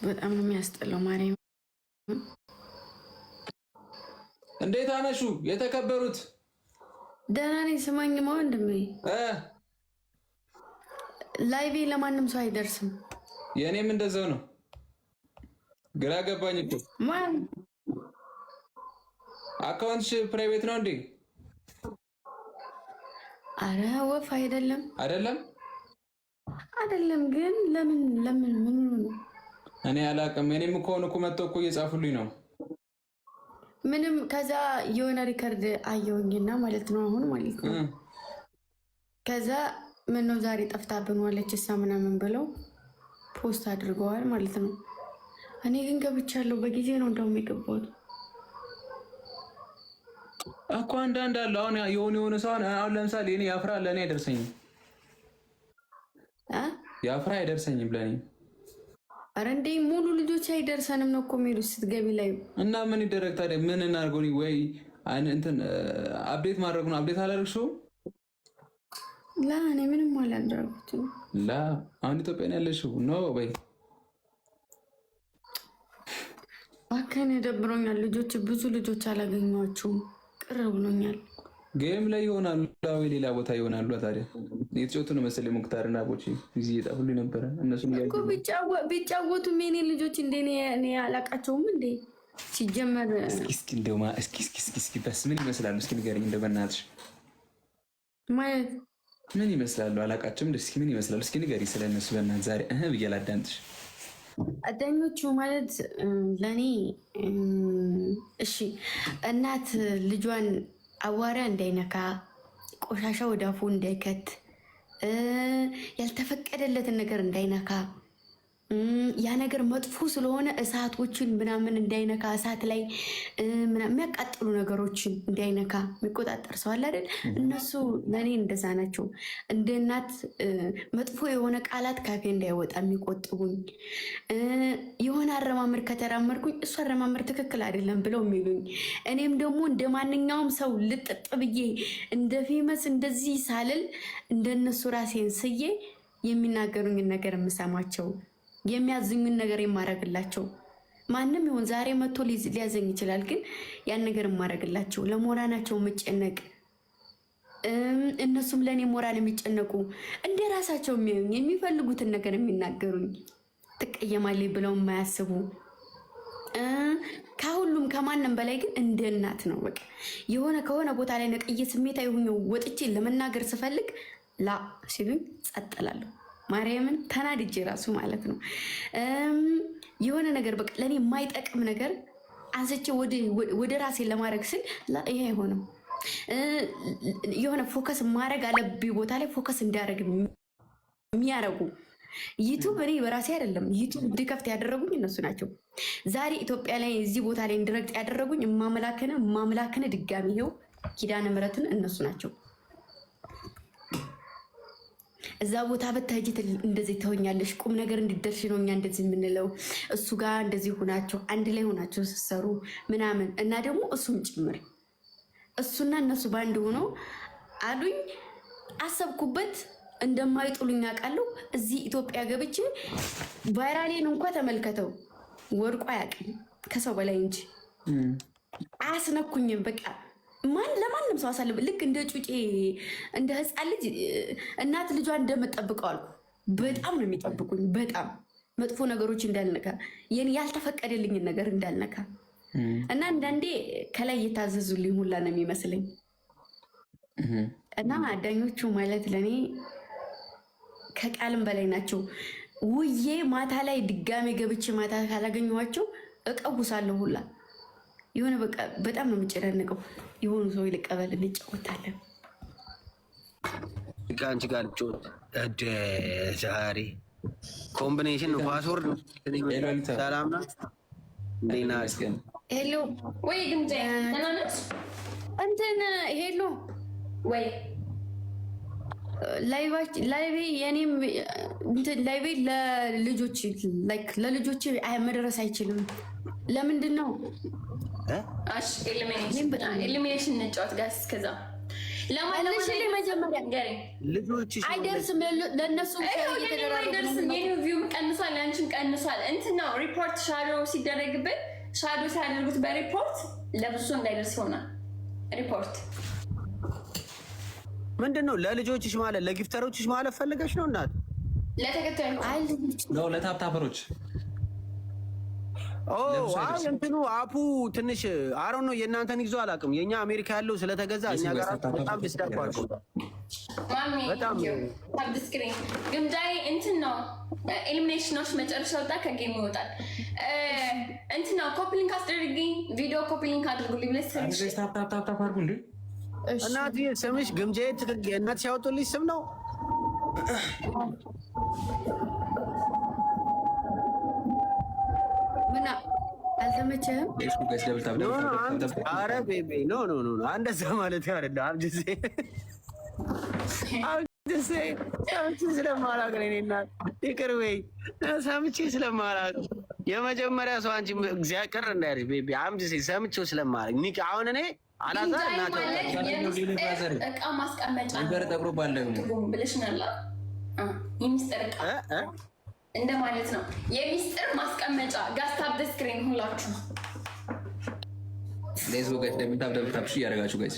በጣም ነው የሚያስጠላው። ማርያም እንዴት አመሹ የተከበሩት? ደህና ነኝ። ስማኝማ ወንድሜ ላይቬ ለማንም ሰው አይደርስም። የእኔም እንደዛው ነው። ግራ ገባኝ እኮ ማን አካውንትሽ ፕራይቬት ነው እንዴ? አረ ወፍ አይደለም አይደለም። ግን ለምን ምን ነው? እኔ አላውቅም። እኔም እኮ መጥተው እኮ እየጻፉልኝ ነው። ምንም ከዛ የሆነ ሪከርድ አየውኝና ማለት ነው አሁን ማለት ነው። ከዛ ምን ነው ዛሬ ጠፍታብን ዋለች እሳ ምናምን ብለው ፖስት አድርገዋል ማለት ነው። እኔ ግን ገብቻለሁ በጊዜ ነው እንደውም የገባሁት እኮ አንዳንድ አለ። አሁን የሆነ ሰው አሁን ለምሳሌ እኔ ያፍራ ለእኔ አይደርሰኝም ያፍራ አይደርሰኝም ለእኔ። አረ እንዴ ሙሉ ልጆች አይደርሰንም ነው እኮ የሚሉት ስትገቢ ላይ እና ምን ይደረግ ታዲያ? ምን እናድርገው? ወይ እንትን አፕዴት ማድረግ ነው። አፕዴት አላደረግሽውም? ላ እኔ ምንም አላደረኩትም። ላ አሁን ኢትዮጵያ ነው ያለሽው? ኖ ወይ አከነ ደብሮኛል። ልጆች ብዙ ልጆች አላገኘኋቸውም። ቅር ብሎኛል። ጌም ላይ ይሆናሉ ወይ ሌላ ቦታ ይሆናሉ። ታዲያ የተጫወቱ ነው መሰለኝ ሙክታርና ቦቼ ጊዜ ይጣፉልኝ ነበረ። እነሱም እኮ ቢጫወቱ የኔ ልጆች እንደ እኔ አላቃቸውም እንዴ ሲጀመር። እስኪ እንደውማ እስኪ በስ ምን ይመስላሉ? እስኪ ንገረኝ እንደው በእናትሽ ማለት ምን ይመስላሉ? አላቃቸውም። እስኪ ምን ይመስላሉ? እስኪ ንገሪኝ ስለነሱ በእናትሽ ዛሬ ብዬ ላዳምጥሽ። አዳኞቹ ማለት ለኔ እሺ እናት ልጇን አዋራ እንዳይነካ ቆሻሻ ወደ አፉ እንዳይከት ያልተፈቀደለትን ነገር እንዳይነካ ያ ነገር መጥፎ ስለሆነ እሳቶችን ምናምን እንዳይነካ እሳት ላይ የሚያቃጥሉ ነገሮችን እንዳይነካ የሚቆጣጠር ሰው አለ አይደል? እነሱ ለእኔ እንደዛ ናቸው። እንደ እናት መጥፎ የሆነ ቃላት ካፌ እንዳይወጣ የሚቆጥቡኝ፣ የሆነ አረማመድ ከተራመድኩኝ እሱ አረማመድ ትክክል አይደለም ብለው የሚሉኝ፣ እኔም ደግሞ እንደ ማንኛውም ሰው ልጥጥ ብዬ እንደ ፌመስ እንደዚህ ሳልል እንደነሱ ራሴን ስዬ የሚናገሩኝን ነገር የምሰማቸው የሚያዝኙን ነገር የማረግላቸው ማንም ይሁን ዛሬ መጥቶ ሊያዘኝ ይችላል። ግን ያን ነገር የማረግላቸው ለሞራናቸው መጨነቅ እነሱም ለኔ ሞራን የሚጨነቁ እንደ ራሳቸው የሚያዩኝ የሚፈልጉትን ነገር የሚናገሩኝ ትቀየማለች ብለው የማያስቡ ከሁሉም ከማንም በላይ ግን እንደ እናት ነው። በቃ የሆነ ከሆነ ቦታ ላይ ነቅዬ ስሜታዊ ሆኜ ወጥቼ ለመናገር ስፈልግ ላ ሲሉኝ ጸጥ እላለሁ። ማርያምን ተናድጄ ራሱ ማለት ነው። የሆነ ነገር በቃ ለኔ የማይጠቅም ነገር አንስቼ ወደ ራሴ ለማድረግ ስል ይሄ አይሆንም። የሆነ ፎከስ ማድረግ አለብኝ ቦታ ላይ ፎከስ እንዲያደርግ የሚያደርጉ ዩቱብ እኔ በራሴ አይደለም ዩቱብ እንድከፍት ያደረጉኝ እነሱ ናቸው። ዛሬ ኢትዮጵያ ላይ እዚህ ቦታ ላይ እንድረግጥ ያደረጉኝ ማምላክነ ድጋሚ ይኸው ኪዳነ ምሕረትን እነሱ ናቸው። እዛ ቦታ በታጅ እንደዚህ ተሆኛለሽ ቁም ነገር እንዲደርሽ ነው እኛ እንደዚህ የምንለው። እሱ ጋር እንደዚህ ሆናቸው አንድ ላይ ሆናቸው ስትሰሩ ምናምን እና ደግሞ እሱም ጭምር እሱና እነሱ በአንድ ሆኖ አሉኝ። አሰብኩበት እንደማይጥሉኝ አውቃለሁ። እዚህ ኢትዮጵያ ገብቼ ቫይራሌን እንኳ ተመልከተው ወድቆ አያውቅም ከሰው በላይ እንጂ አያስነኩኝም። በቃ ለማንም ሰው አሳልፍ ልክ እንደ ጩጬ እንደ ህፃን ልጅ እናት ልጇን እንደምጠብቀው አልኩ። በጣም ነው የሚጠብቁኝ። በጣም መጥፎ ነገሮች እንዳልነካ ያልተፈቀደልኝን ነገር እንዳልነካ እና አንዳንዴ ከላይ እየታዘዙልኝ ሁላ ነው የሚመስለኝ። እና አዳኞቹ ማለት ለእኔ ከቃልም በላይ ናቸው። ውዬ ማታ ላይ ድጋሜ ገብቼ ማታ ካላገኘኋቸው እቀውሳለሁ ሁላ የሆነ በቃ በጣም ነው የምጨናነቀው። የሆኑ ሰው ይልቀበል እንጫወታለን። ከአንቺ ጋር ልጫወት እደ ዛሬ ኮምቢኔሽን ፓስወርድ ሰላም ናት። እንዴት ናት? ሄሎ ወይ ድምጼ ተናነስ እንትን ሄሎ ወይ ላይቬ የኔም እንትን ላይቬ ለልጆች መድረስ አይችልም። ለምንድን ነው? እሺ ኤሊሚኔሽን እንጫወት ጋስ። ከዛ ለማለሽ መጀመሪያ ልጆች አይደርስም። ለነሱ አይደርስም። የኔ ቪው ቀንሷል፣ ያንቺን ቀንሷል። እንትን ነው ሪፖርት ሻዶ ሲደረግብን ሻዶ ሲያደርጉት በሪፖርት ለብዙ እንዳይደርስ ይሆናል። ሪፖርት ምንድን ነው ለልጆችሽ ማለት ለጊፍተሮችሽ ማለት ፈልገሽ ነው እናት? ለተከታዮች ነው ለታፕታፐሮች አይ እንትኑ አፑ ትንሽ አሮ ነው የእናንተን ይዞ አላውቅም። የኛ አሜሪካ ያለው ስለተገዛ እኛ ጋር በጣም ዲስዳባቸው ማሚ በጣም ታብ ስክሪን ግምጃዬ እንትን ነው ኤሊሚኔሽኖች መጨረሻ ወጣ ከጌም ይወጣል። እንትን ነው ኮፒ ሊንክ አስደርጊ ቪዲዮ ኮፒ ሊንክ አድርጉልኝ ብለሽ ታፕታፕ አድርጉ እንዴ እናት ስምሽ ግምጃዬ ትክክል እናት ሲያወጡልኝ ስም ነው ምና አልተመቸህም? ኧረ ቤቢ ኖ እንደዛ ማለት አይደለም። ሰምቼ ስለማላውቅ ነው። እኔ እናት ይቅር በይ ሰምቼ ስለማላውቅ የመጀመሪያ ሰው አንቺ እግዚአብሔር ቅር እንዳይልሽ ቤቢ ሰምቼው ስለማላውቅ ኒክ አሁን እኔ አላዛር እናት እቃ ማስቀመጫ ነበር ጠብሮ ባለው ብለሽናል። የሚስጥር እቃ እንደማለት ነው። የሚስጥር ማስቀመጫ ጋስታብ ስክሪን ሁላችሁ ሌትስ ጎ ጋይስ። ደምታብ እያደረጋችሁ ጋይስ